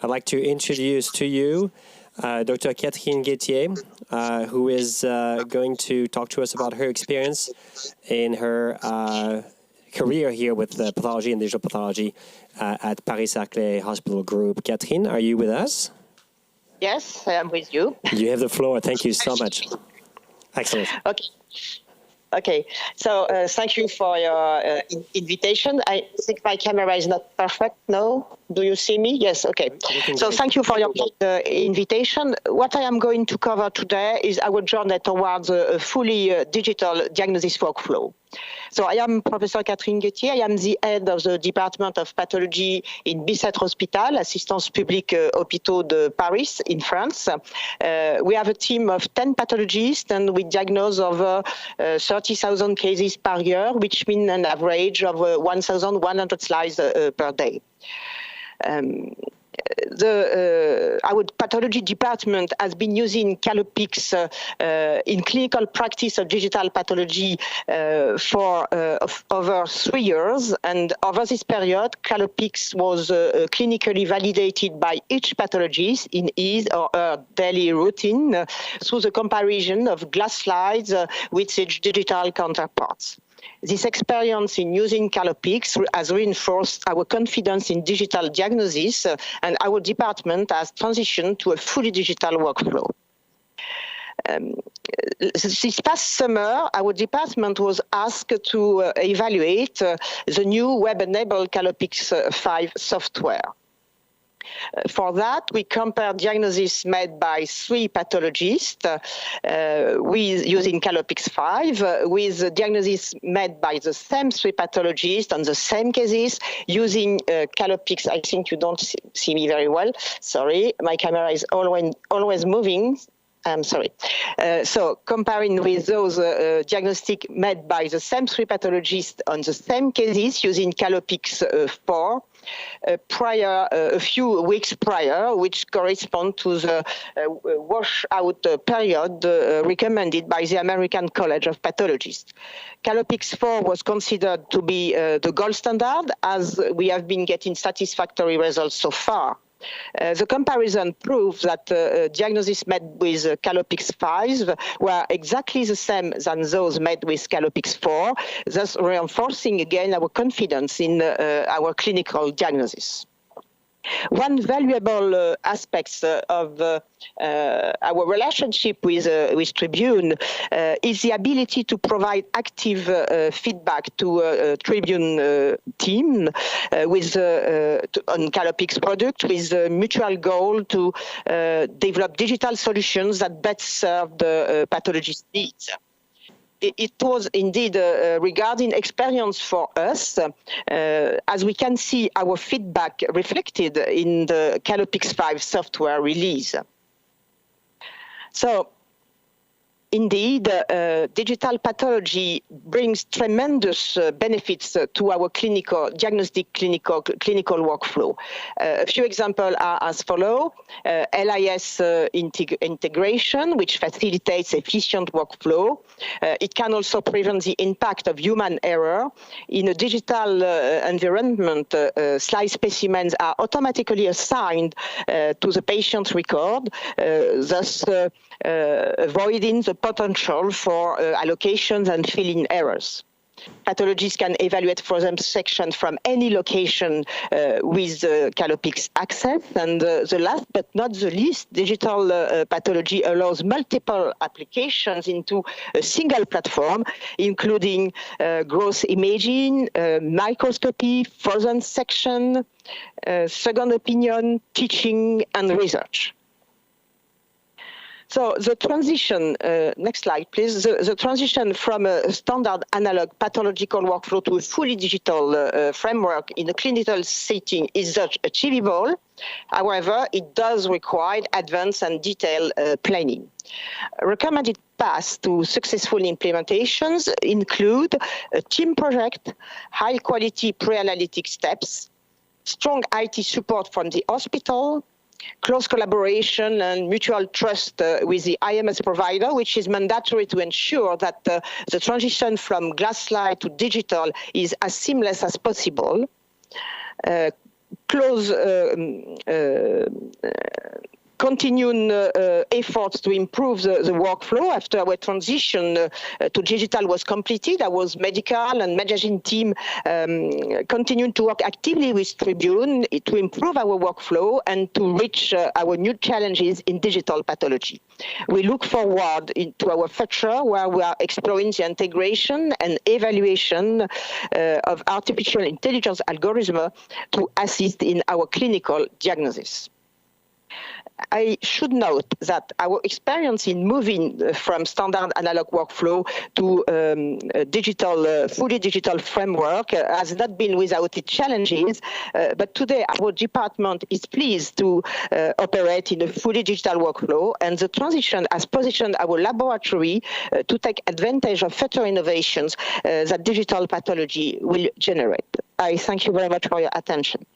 I'd like to introduce to you Dr. Catherine Guettier, who is going to talk to us about her experience in her career here with pathology and digital pathology at Bicetre Hospital Group. Catherine, are you with us? Yes, I am with you. You have the floor. Thank you so much. Excellent. Okay. So thank you for your invitation. I think my camera is not perfect. No? Do you see me? Yes. Okay. So thank you for your invitation. What I am going to cover today is our journey towards a fully digital diagnosis workflow. So I am Professor Catherine Guettier. I am the head of the Department of Pathology in Bicetre Hospital, Assistance Public Hopitaux de Paris in France. We have a team of 10 pathologists and we diagnose over 30,000 cases per year, which means an average of 1,100 slides per day. Our pathology department has been using Calopix in clinical practice of digital pathology for over 3 years, and over this period, Calopix was clinically validated by each pathologist in his or her daily routine through the comparison of glass slides with its digital counterparts. This experience in using Calopix has reinforced our confidence in digital diagnosis, and our department has transitioned to a fully digital workflow. This past summer, our department was asked to evaluate the new web-enabled Calopix 5 software. For that, we compared diagnosis made by 3 pathologists using Calopix 5 with diagnosis made by the same 3 pathologists on the same cases using Calopix. I think you don't see me very well. Sorry, my camera is always moving. I'm sorry. So comparing with those diagnostic made by the same 3 pathologists on the same cases using Calopix 4, a few weeks prior, which correspond to the washout period recommended by the American College of Pathologists. Calopix 4 was considered to be the gold standard, as we have been getting satisfactory results so far. The comparison proves that diagnoses made with Calopix 5 were exactly the same as those made with Calopix 4, thus reinforcing again our confidence in our clinical diagnosis. One valuable aspect of our relationship with Tribune is the ability to provide active feedback to Tribune team on Calopix product with the mutual goal to develop digital solutions that best serve the pathologist needs. It was indeed a regarding experience for us, as we can see our feedback reflected in the Calopix 5 software release. So, indeed, digital pathology brings tremendous benefits to our diagnostic clinical workflow. A few examples are as follow: LIS integration, which facilitates efficient workflow. It can also prevent the impact of human error. In a digital environment, slide specimens are automatically assigned to the patient's record, thus avoiding the potential for allocations and filling errors. Pathologists can evaluate frozen sections from any location with Calopix access. And the last but not the least, digital pathology allows multiple applications into a single platform, including gross imaging, microscopy, frozen section, second opinion, teaching, and research. So the transition, next slide, please. The transition from a standard analog pathological workflow to a fully digital framework in a clinical setting is thus achievable. However, it does require advanced and detailed planning. Recommended paths to successful implementations include a team project, high-quality pre-analytic steps, strong IT support from the hospital, close collaboration and mutual trust with the IMS provider, which is mandatory to ensure that the transition from glass slide to digital is as seamless as possible. close continuing efforts to improve the workflow after our transition to digital was completed. Our medical and managing team continued to work actively with Tribune to improve our workflow and to reach our new challenges in digital pathology. We look forward to our future where we are exploring the integration and evaluation of artificial intelligence algorithms to assist in our clinical diagnosis. I should note that our experience in moving from standard analog workflow to fully digital framework has not been without its challenges, but today our department is pleased to operate in a fully digital workflow, and the transition has positioned our laboratory to take advantage of future innovations that digital pathology will generate. I thank you very much for your attention.